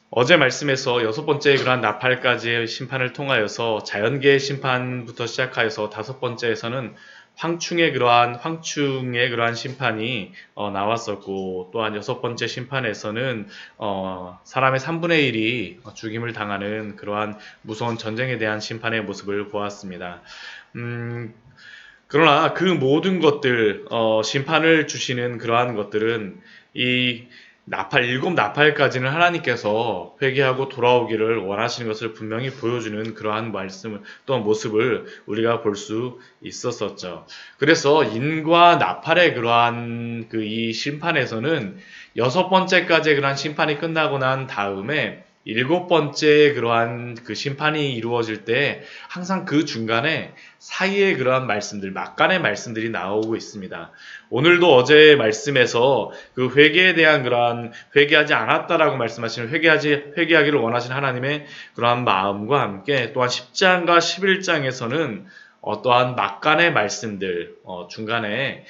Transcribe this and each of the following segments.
어제 말씀에서 여섯 번째 그러한 나팔까지의 심판을 통하여서 자연계의 심판부터 시작하여서 다섯 번째에서는 황충의 그러한 심판이 나왔었고, 또한 여섯 번째 심판에서는 사람의 3분의 1이 죽임을 당하는 그러한 무서운 전쟁에 대한 심판의 모습을 보았습니다. 음, 그러나 그 모든 것들, 심판을 주시는 그러한 것들은 이 일곱 나팔까지는 하나님께서 회개하고 돌아오기를 원하시는 것을 분명히 보여주는 그러한 말씀을, 또 모습을 우리가 볼 수 있었었죠. 그래서 인과 나팔의 그러한 이 심판에서는 여섯 번째까지 그러한 심판이 끝나고 난 다음에 일곱 번째 그러한 심판이 이루어질 때 항상 그 중간에 사이에 그러한 말씀들, 막간의 말씀들이 나오고 있습니다. 오늘도 어제 말씀에서 그 회개에 대한 그러한 회개하지 않았다라고 말씀하시는 회개하기를 원하시는 하나님의 그러한 마음과 함께 또한 10장과 11장에서는 어떠한 막간의 말씀들, 중간에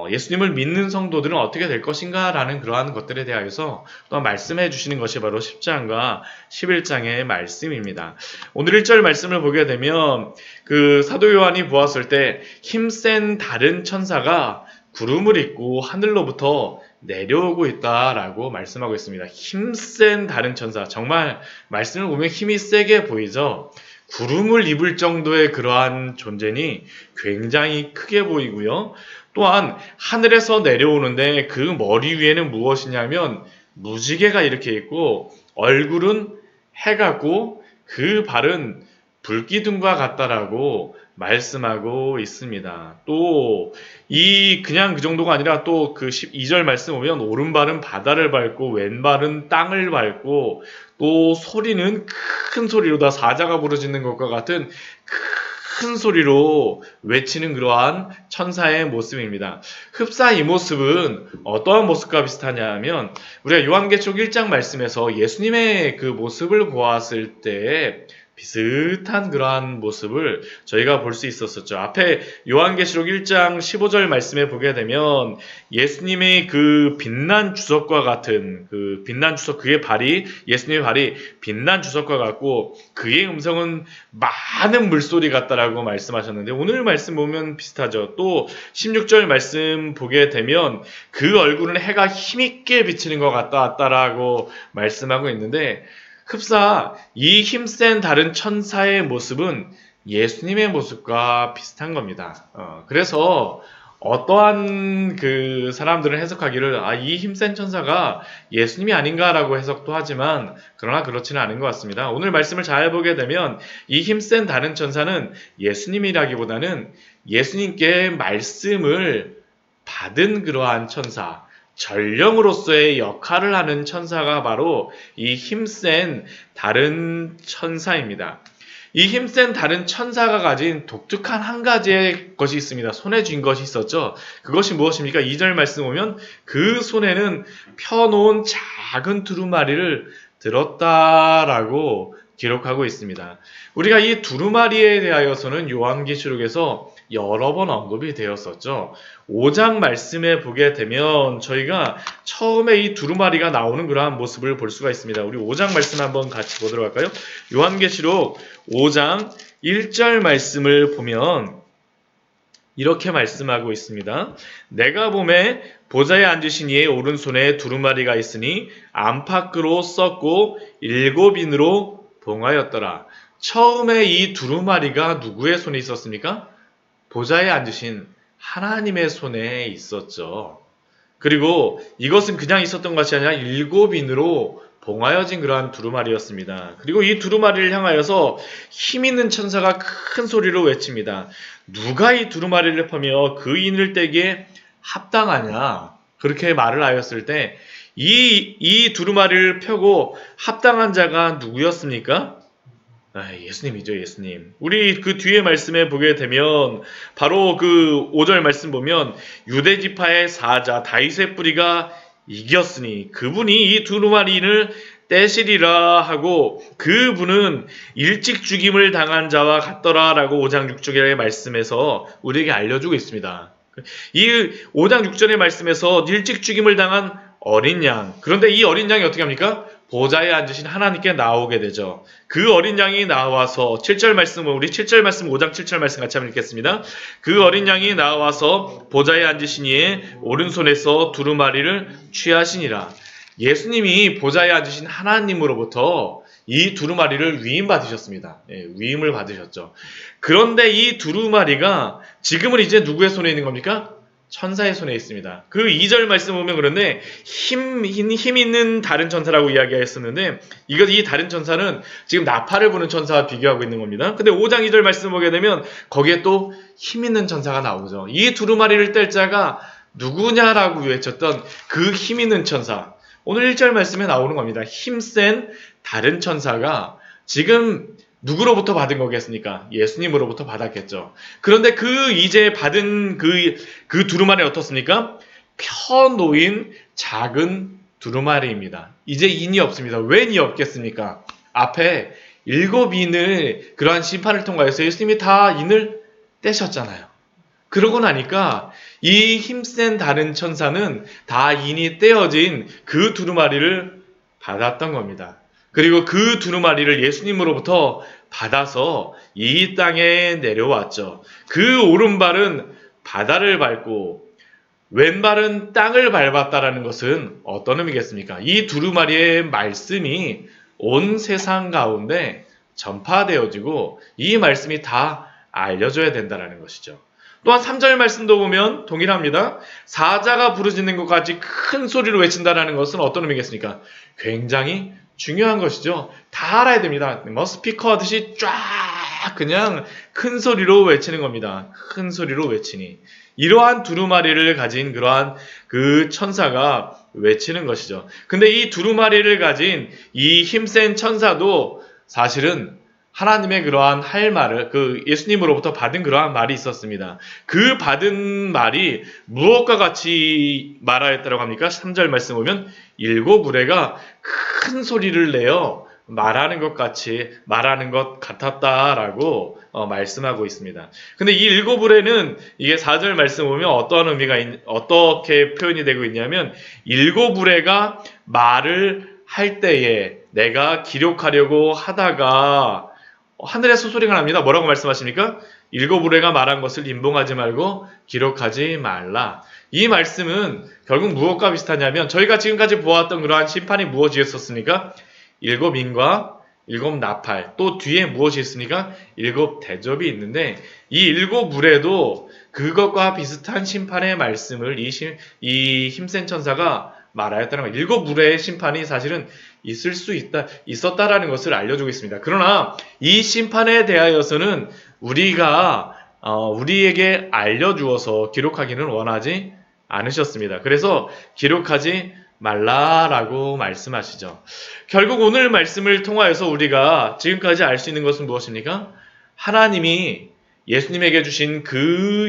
예수님을 믿는 성도들은 어떻게 될 것인가 라는 그러한 것들에 대하여서 또한 말씀해 주시는 것이 바로 10장과 11장의 말씀입니다. 오늘 1절 말씀을 보게 되면 그 사도 요한이 보았을 때 힘센 다른 천사가 구름을 입고 하늘로부터 내려오고 있다라고 말씀하고 있습니다. 힘센 다른 천사, 정말 말씀을 보면 힘이 세게 보이죠. 구름을 입을 정도의 그러한 존재니 굉장히 크게 보이고요. 또한 하늘에서 내려오는데 그 머리 위에는 무엇이냐면 무지개가 이렇게 있고 얼굴은 해 같고 그 발은 불기둥과 같다라고 말씀하고 있습니다. 또 그냥 그 정도가 아니라 또 그 12절 말씀 보면 오른발은 바다를 밟고 왼발은 땅을 밟고 또 소리는 큰 소리로 다 사자가 부르짖는 것과 같은 큰 소리로 외치는 그러한 천사의 모습입니다. 흡사 이 모습은 어떠한 모습과 비슷하냐면 우리가 요한계시록 1장 말씀에서 예수님의 그 모습을 보았을 때 비슷한 그러한 모습을 저희가 볼 수 있었었죠. 앞에 요한계시록 1장 15절 말씀에 보게 되면 예수님의 그 빛난 주석과 같은 그 빛난 주석, 그의 발이, 예수님의 발이 빛난 주석과 같고 그의 음성은 많은 물소리 같다라고 말씀하셨는데 오늘 말씀 보면 비슷하죠. 또 16절 말씀 보게 되면 그 얼굴은 해가 힘있게 비치는 것 같다라고 말씀하고 있는데 흡사 이 힘센 다른 천사의 모습은 예수님의 모습과 비슷한 겁니다. 그래서 어떠한 그 사람들은 해석하기를 이 힘센 천사가 예수님이 아닌가라고 해석도 하지만 그러나 그렇지는 않은 것 같습니다. 오늘 말씀을 잘 보게 되면 이 힘센 다른 천사는 예수님이라기보다는 예수님께 말씀을 받은 그러한 천사, 전령으로서의 역할을 하는 천사가 바로 이 힘센 다른 천사입니다. 이 힘센 다른 천사가 가진 독특한 한 가지의 것이 있습니다. 손에 쥔 것이 있었죠. 그것이 무엇입니까? 2절 말씀 보면 그 손에는 펴놓은 작은 두루마리를 들었다라고 기록하고 있습니다. 우리가 이 두루마리에 대하여서는 요한계시록에서 여러 번 언급이 되었었죠. 5장 말씀에 보게 되면 저희가 처음에 이 두루마리가 나오는 그러한 모습을 볼 수가 있습니다. 우리 5장 말씀 한번 같이 보도록 할까요? 요한계시록 5장 1절 말씀을 보면 이렇게 말씀하고 있습니다. 내가 보매 보좌에 앉으신 이의 오른손에 두루마리가 있으니 안팎으로 썼고 7인으로 봉하였더라. 처음에 이 두루마리가 누구의 손에 있었습니까? 보좌에 앉으신 하나님의 손에 있었죠. 그리고 이것은 그냥 있었던 것이 아니라 7인으로 봉하여진 그러한 두루마리였습니다. 그리고 이 두루마리를 향하여서 힘있는 천사가 큰 소리로 외칩니다. 누가 이 두루마리를 펴며 그 인을 떼기에 합당하냐? 그렇게 말을 하였을 때 이 두루마리를 펴고 합당한 자가 누구였습니까? 예수님이죠, 예수님. 우리 그 뒤에 말씀에 보게 되면 바로 그 5절 말씀 보면 유대 지파의 사자 다윗의 뿌리가 이겼으니 그분이 이 두루마리를 떼시리라 하고 그분은 일찍 죽임을 당한 자와 같더라라고 5장 6절의 말씀에서 우리에게 알려주고 있습니다. 이 5장 6절의 말씀에서 일찍 죽임을 당한 어린 양, 그런데 이 어린 양이 어떻게 합니까? 보좌에 앉으신 하나님께 나오게 되죠. 그 어린 양이 나와서 7절 말씀, 우리 7절 말씀 5장 7절 말씀 같이 한번 읽겠습니다. 그 어린 양이 나와서 보좌에 앉으신 이의 오른손에서 두루마리를 취하시니라. 예수님이 보좌에 앉으신 하나님으로부터 이 두루마리를 위임받으셨습니다. 위임을 받으셨죠. 그런데 이 두루마리가 지금은 이제 누구의 손에 있는 겁니까? 천사의 손에 있습니다. 그 2절 말씀 보면 그런데 힘 있는 다른 천사라고 이야기했었는데 이 다른 천사는 지금 나팔을 부는 천사와 비교하고 있는 겁니다. 근데 5장 2절 말씀 보게 되면 거기에 또 힘 있는 천사가 나오죠. 이 두루마리를 뗄 자가 누구냐라고 외쳤던 그 힘 있는 천사. 오늘 1절 말씀에 나오는 겁니다. 힘센 다른 천사가 지금 누구로부터 받은 거겠습니까? 예수님으로부터 받았겠죠. 그런데 이제 받은 그 두루마리 어떻습니까? 펴놓인 작은 두루마리입니다. 이제 인이 없습니다. 왜 인이 없겠습니까? 앞에 7인을 그러한 심판을 통과해서 예수님이 다 인을 떼셨잖아요. 그러고 나니까 이 힘센 다른 천사는 다 인이 떼어진 그 두루마리를 받았던 겁니다. 그리고 그 두루마리를 예수님으로부터 받아서 이 땅에 내려왔죠. 그 오른발은 바다를 밟고 왼발은 땅을 밟았다라는 것은 어떤 의미겠습니까? 이 두루마리의 말씀이 온 세상 가운데 전파되어지고 이 말씀이 다 알려져야 된다는 것이죠. 또한 3절 말씀도 보면 동일합니다. 사자가 부르짖는 것까지 큰 소리로 외친다라는 것은 어떤 의미겠습니까? 굉장히 중요한 것이죠. 다 알아야 됩니다. 스피커 하듯이 쫙 그냥 큰 소리로 외치는 겁니다. 큰 소리로 외치니. 이러한 두루마리를 가진 그러한 그 천사가 외치는 것이죠. 근데 이 두루마리를 가진 이 힘센 천사도 사실은 하나님의 그러한 할 말을 예수님으로부터 받은 그러한 말이 있었습니다. 그 받은 말이 무엇과 같이 말하였다고 합니까? 3절 말씀 보면 7우레가 큰 소리를 내어 말하는 것 같았다라고 말씀하고 있습니다. 근데 이 7우레는 이게 4절 말씀 보면 어떻게 표현이 되고 있냐면 7우레가 말을 할 때에 내가 기록하려고 하다가 하늘에서 소리가 납니다. 뭐라고 말씀하십니까? 7우레가 말한 것을 임봉하지 말고 기록하지 말라. 이 말씀은 결국 무엇과 비슷하냐면 저희가 지금까지 보았던 그러한 심판이 무엇이었습니까? 7인과 7나팔, 또 뒤에 무엇이 있습니까? 7대접이 있는데 이 7우레도 그것과 비슷한 심판의 말씀을 이 힘센 천사가 말하였다는 거예요. 7우레의 심판이 사실은 있었다라는 것을 알려주고 있습니다. 그러나 이 심판에 대하여서는 우리에게 알려주어서 기록하기는 원하지 않으셨습니다. 그래서 기록하지 말라라고 말씀하시죠. 결국 오늘 말씀을 통하여서 우리가 지금까지 알 수 있는 것은 무엇입니까? 하나님이 예수님에게 주신 그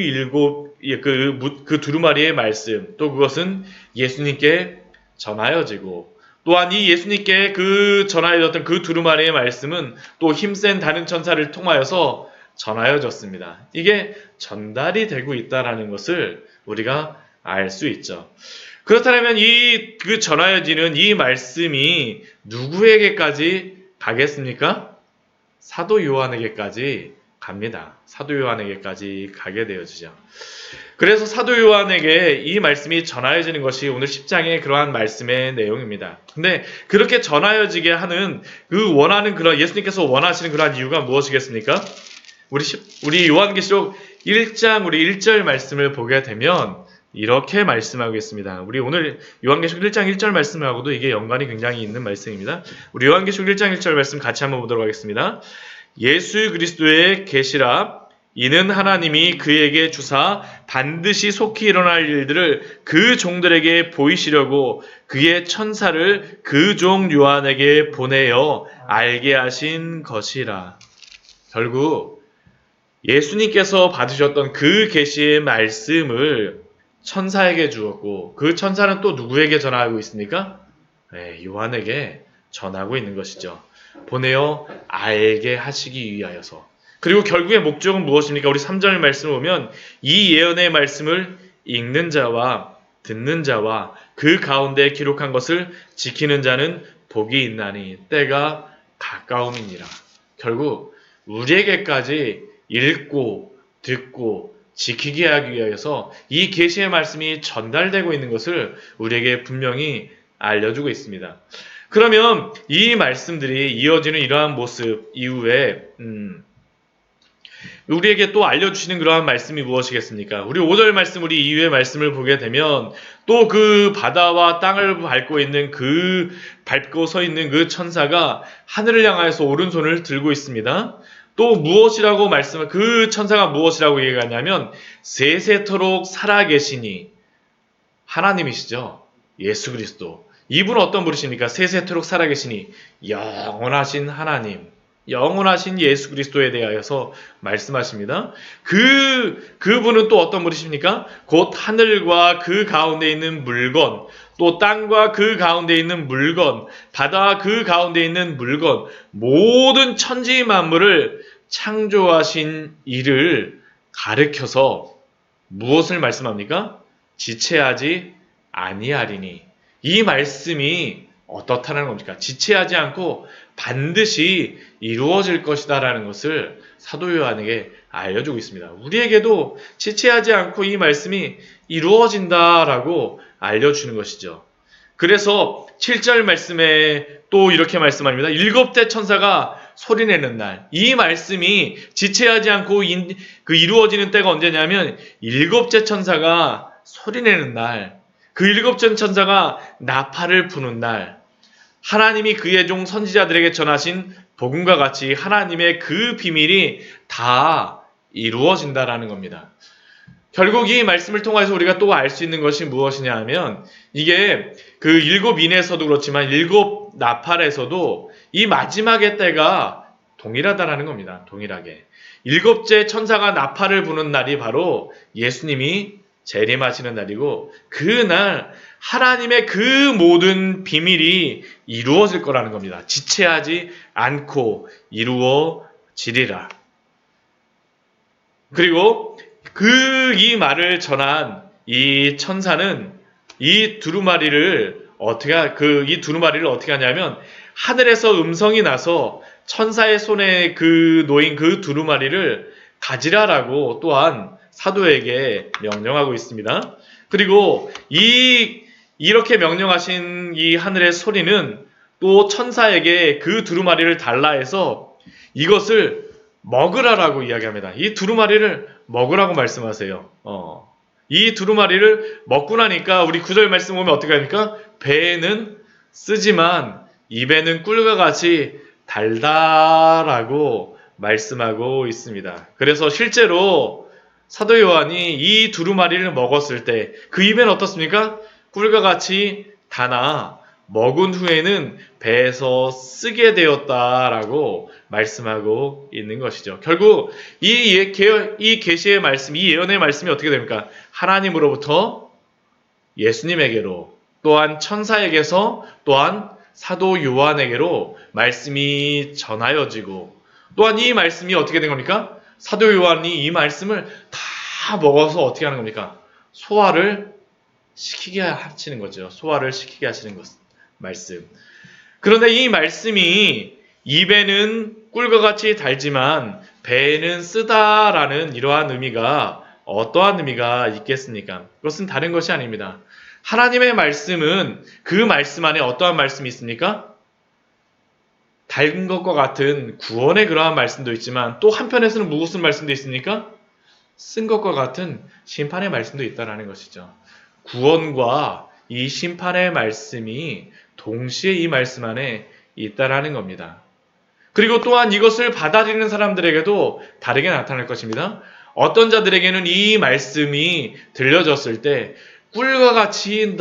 두루마리의 말씀, 또 그것은 예수님께 전하여지고, 또한 이 예수님께 전하여졌던 그 두루마리의 말씀은 또 힘센 다른 천사를 통하여서 전하여졌습니다. 이게 전달이 되고 있다는 것을 우리가 알 수 있죠. 그렇다면 전하여지는 이 말씀이 누구에게까지 가겠습니까? 사도 요한에게까지 갑니다. 사도 요한에게까지 가게 되어지죠. 그래서 사도 요한에게 이 말씀이 전하여지는 것이 오늘 10장의 그러한 말씀의 내용입니다. 근데 그렇게 전하여지게 하는 원하는 예수님께서 원하시는 그러한 이유가 무엇이겠습니까? 우리 요한계시록 1장 우리 1절 말씀을 보게 되면 이렇게 말씀하고 있습니다. 우리 오늘 요한계시록 1장 1절 말씀하고도 이게 연관이 굉장히 있는 말씀입니다. 우리 요한계시록 1장 1절 말씀 같이 한번 보도록 하겠습니다. 예수 그리스도의 계시라 이는 하나님이 그에게 주사 반드시 속히 일어날 일들을 그 종들에게 보이시려고 그의 천사를 그 종 요한에게 보내어 알게 하신 것이라. 결국 예수님께서 받으셨던 그 계시의 말씀을 천사에게 주었고 그 천사는 또 누구에게 전하고 있습니까? 요한에게 전하고 있는 것이죠. 보내어 알게 하시기 위하여서. 그리고 결국의 목적은 무엇입니까? 우리 3절 말씀을 보면 이 예언의 말씀을 읽는 자와 듣는 자와 그 가운데 기록한 것을 지키는 자는 복이 있나니 때가 가까움이니라. 결국 우리에게까지 읽고 듣고 지키게 하기 위해서 이 계시의 말씀이 전달되고 있는 것을 우리에게 분명히 알려주고 있습니다. 그러면 이 말씀들이 이어지는 이러한 모습 이후에 우리에게 또 알려주시는 그러한 말씀이 무엇이겠습니까? 우리 5절 말씀, 우리 이후의 말씀을 보게 되면 또 그 바다와 땅을 밟고 있는 밟고 서 있는 그 천사가 하늘을 향하여서 오른손을 들고 있습니다. 또 무엇이라고 그 천사가 무엇이라고 얘기하냐면 세세토록 살아계시니 하나님이시죠. 예수 그리스도. 이분은 어떤 분이십니까? 세세토록 살아계시니 영원하신 하나님, 영원하신 예수 그리스도에 대하여서 말씀하십니다. 그분은 또 어떤 분이십니까? 곧 하늘과 그 가운데 있는 물건, 또 땅과 그 가운데 있는 물건, 바다와 그 가운데 있는 물건, 모든 천지 만물을 창조하신 이를 가르켜서 무엇을 말씀합니까? 지체하지 아니하리니. 이 말씀이 어떻다는 겁니까? 지체하지 않고 반드시 이루어질 것이다라는 것을 사도 요한에게 알려주고 있습니다. 우리에게도 지체하지 않고 이 말씀이 이루어진다라고 알려주는 것이죠. 그래서 7절 말씀에 또 이렇게 말씀합니다. 7대 천사가 소리내는 날. 이 말씀이 지체하지 않고 이루어지는 때가 언제냐면 7째 천사가 소리내는 날. 그 7째 천사가 나팔을 부는 날. 하나님이 그의 종 선지자들에게 전하신 복음과 같이 하나님의 그 비밀이 다 이루어진다라는 겁니다. 결국 이 말씀을 통해서 우리가 또 알 수 있는 것이 무엇이냐 하면 이게 그 7인에서도 그렇지만 7 나팔에서도 이 마지막의 때가 동일하다라는 겁니다. 동일하게. 7째 천사가 나팔을 부는 날이 바로 예수님이 재림하시는 날이고 그날 하나님의 그 모든 비밀이 이루어질 거라는 겁니다. 지체하지 않고 이루어지리라. 그리고 이 말을 전한 이 천사는 이 두루마리를 어떻게 하냐면 하늘에서 음성이 나서 천사의 손에 놓인 그 두루마리를 가지라라고 또한 사도에게 명령하고 있습니다. 그리고 이렇게 명령하신 이 하늘의 소리는 또 천사에게 그 두루마리를 달라 해서 이것을 먹으라라고 이야기합니다. 이 두루마리를 먹으라고 말씀하세요. 이 두루마리를 먹고 나니까 우리 9절 말씀 보면 어떻게 합니까? 배에는 쓰지만 입에는 꿀과 같이 달다라고 말씀하고 있습니다. 그래서 실제로 사도 요한이 이 두루마리를 먹었을 때 그 입에는 어떻습니까? 꿀과 같이 다나 먹은 후에는 배에서 쓰게 되었다라고 말씀하고 있는 것이죠. 결국 이 계시의 말씀, 이 예언의 말씀이 어떻게 됩니까? 하나님으로부터 예수님에게로 또한 천사에게서 또한 사도 요한에게로 말씀이 전하여지고 또한 이 말씀이 어떻게 된 겁니까? 사도 요한이 이 말씀을 다 먹어서 어떻게 하는 겁니까? 소화를 시키게 하시는 거죠. 소화를 시키게 하시는 말씀. 그런데 이 말씀이 입에는 꿀과 같이 달지만 배에는 쓰다라는 이러한 의미가 어떠한 의미가 있겠습니까? 그것은 다른 것이 아닙니다. 하나님의 말씀은 그 말씀 안에 어떠한 말씀이 있습니까? 달군 것과 같은 구원의 그러한 말씀도 있지만 또 한편에서는 무슨 말씀도 있습니까? 쓴 것과 같은 심판의 말씀도 있다는 것이죠. 구원과 이 심판의 말씀이 동시에 이 말씀 안에 있다라는 겁니다. 그리고 또한 이것을 받아들이는 사람들에게도 다르게 나타날 것입니다. 어떤 자들에게는 이 말씀이 들려졌을 때 꿀과 같이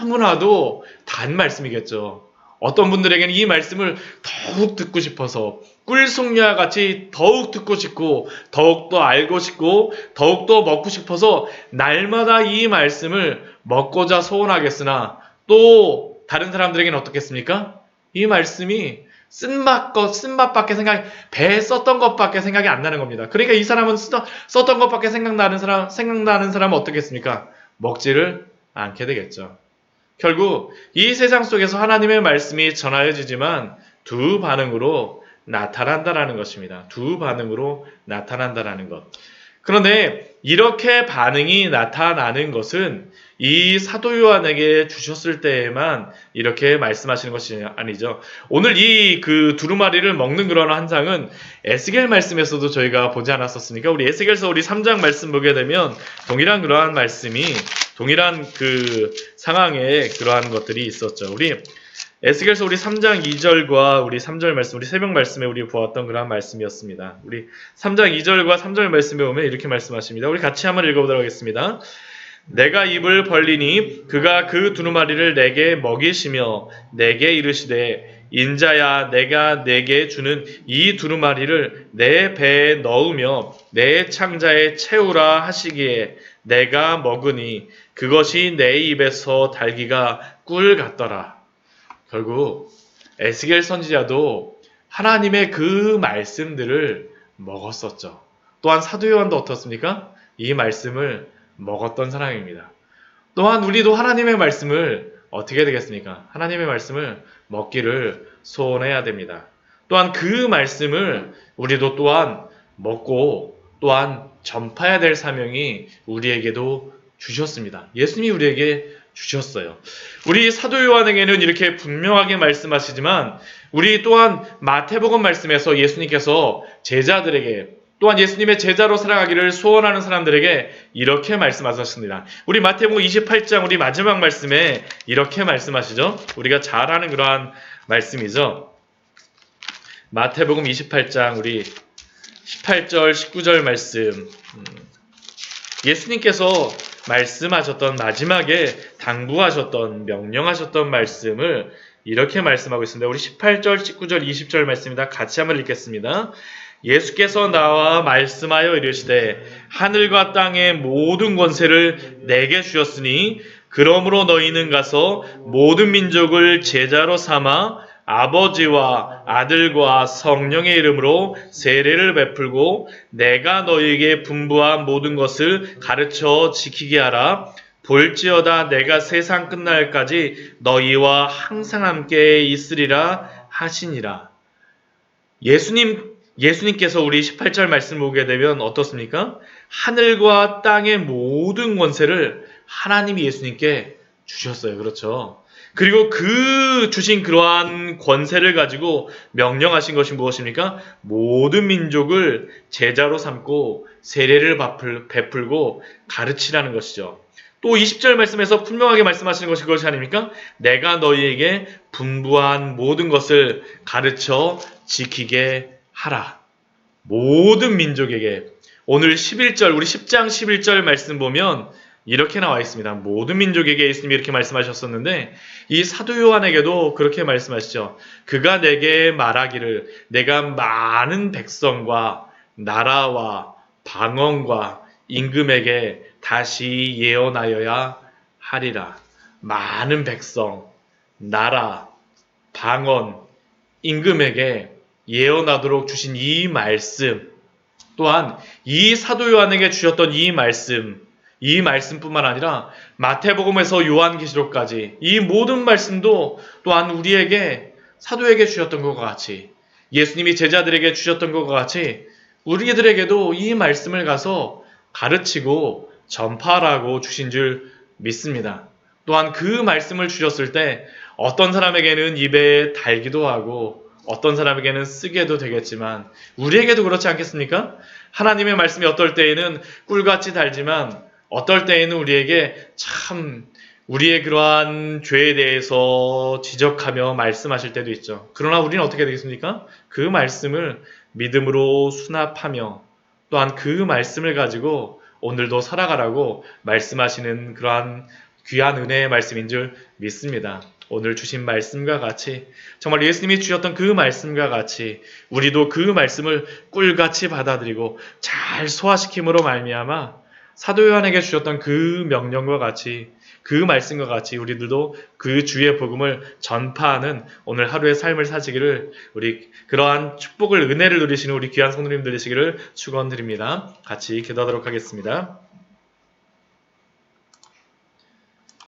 너무나도 단 말씀이겠죠. 어떤 분들에게는 이 말씀을 더욱 듣고 싶어서 꿀송이와 같이 더욱 듣고 싶고 더욱더 알고 싶고 더욱더 먹고 싶어서 날마다 이 말씀을 먹고자 소원하겠으나 또 다른 사람들에게는 어떻겠습니까? 이 말씀이 쓴맛밖에 배에 썼던 것밖에 생각이 안 나는 겁니다. 그러니까 이 사람은 썼던 것밖에 생각나는 사람은 어떻겠습니까? 먹지를 않게 되겠죠. 결국 이 세상 속에서 하나님의 말씀이 전하여지지만 두 반응으로 나타난다라는 것입니다. 두 반응으로 나타난다라는 것. 그런데 이렇게 반응이 나타나는 것은 이 사도 요한에게 주셨을 때에만 이렇게 말씀하시는 것이 아니죠. 오늘 이 그 두루마리를 먹는 그런 환상은 에스겔 말씀에서도 저희가 보지 않았었습니까? 우리 에스겔서 우리 3장 말씀 보게 되면 동일한 그러한 말씀이 동일한 그 상황에 그러한 것들이 있었죠. 우리 에스겔서 우리 3장 2절과 우리 3절 말씀, 우리 새벽 말씀에 우리 보았던 그러한 말씀이었습니다. 우리 3장 2절과 3절 말씀에 보면 이렇게 말씀하십니다. 우리 같이 한번 읽어보도록 하겠습니다. 내가 입을 벌리니 그가 그 두루마리를 내게 먹이시며 내게 이르시되 인자야 내가 내게 주는 이 두루마리를 내 배에 넣으며 내 창자에 채우라 하시기에 내가 먹으니 그것이 내 입에서 달기가 꿀 같더라. 결국 에스겔 선지자도 하나님의 그 말씀들을 먹었었죠. 또한 사도 요한도 어떻습니까? 이 말씀을 먹었던 사람입니다. 또한 우리도 하나님의 말씀을 어떻게 되겠습니까? 하나님의 말씀을 먹기를 소원해야 됩니다. 또한 그 말씀을 우리도 또한 먹고 또한 전파해야 될 사명이 우리에게도 주셨습니다. 예수님이 우리에게 주셨어요. 우리 사도 요한에게는 이렇게 분명하게 말씀하시지만 우리 또한 마태복음 말씀에서 예수님께서 제자들에게 또한 예수님의 제자로 살아가기를 소원하는 사람들에게 이렇게 말씀하셨습니다. 우리 마태복음 28장 우리 마지막 말씀에 이렇게 말씀하시죠. 우리가 잘 아는 그러한 말씀이죠. 마태복음 28장 우리 18절 19절 말씀 예수님께서 말씀하셨던 마지막에 당부하셨던 명령하셨던 말씀을 이렇게 말씀하고 있습니다. 우리 18절 19절 20절 말씀입니다. 같이 한번 읽겠습니다. 예수께서 나와 말씀하여 이르시되 하늘과 땅의 모든 권세를 내게 주셨으니 그러므로 너희는 가서 모든 민족을 제자로 삼아 아버지와 아들과 성령의 이름으로 세례를 베풀고 내가 너희에게 분부한 모든 것을 가르쳐 지키게 하라. 볼지어다 내가 세상 끝날까지 너희와 항상 함께 있으리라 하시니라. 예수님께서 우리 18절 말씀 보게 되면 어떻습니까? 하늘과 땅의 모든 권세를 하나님이 예수님께 주셨어요. 그렇죠? 그리고 그 주신 그러한 권세를 가지고 명령하신 것이 무엇입니까? 모든 민족을 제자로 삼고 세례를 베풀고 가르치라는 것이죠. 또 20절 말씀에서 분명하게 말씀하시는 것이 그것이 아닙니까? 내가 너희에게 분부한 모든 것을 가르쳐 지키게 하라. 모든 민족에게 오늘 11절 우리 10장 11절 말씀 보면 이렇게 나와 있습니다. 모든 민족에게 예수님이 이렇게 말씀하셨었는데 이 사도 요한에게도 그렇게 말씀하시죠. 그가 내게 말하기를 내가 많은 백성과 나라와 방언과 임금에게 다시 예언하여야 하리라. 많은 백성, 나라, 방언, 임금에게 예언하도록 주신 이 말씀 또한 이 사도 요한에게 주셨던 이 말씀뿐만 아니라 마태복음에서 요한계시록까지 이 모든 말씀도 또한 우리에게 사도에게 주셨던 것과 같이 예수님이 제자들에게 주셨던 것과 같이 우리들에게도 이 말씀을 가서 가르치고 전파하라고 주신 줄 믿습니다. 또한 그 말씀을 주셨을 때 어떤 사람에게는 입에 달기도 하고 어떤 사람에게는 쓰게도 되겠지만 우리에게도 그렇지 않겠습니까? 하나님의 말씀이 어떨 때에는 꿀같이 달지만 어떨 때에는 우리에게 참 우리의 그러한 죄에 대해서 지적하며 말씀하실 때도 있죠. 그러나 우리는 어떻게 되겠습니까? 그 말씀을 믿음으로 수납하며 또한 그 말씀을 가지고 오늘도 살아가라고 말씀하시는 그러한 귀한 은혜의 말씀인 줄 믿습니다. 오늘 주신 말씀과 같이 정말 예수님이 주셨던 그 말씀과 같이 우리도 그 말씀을 꿀같이 받아들이고 잘 소화시킴으로 말미암아 사도 요한에게 주셨던 그 명령과 같이 그 말씀과 같이 우리들도 그 주의 복음을 전파하는 오늘 하루의 삶을 사시기를 우리 그러한 축복을 은혜를 누리시는 우리 귀한 성도님들 되시기를 축원드립니다. 같이 기도하도록 하겠습니다.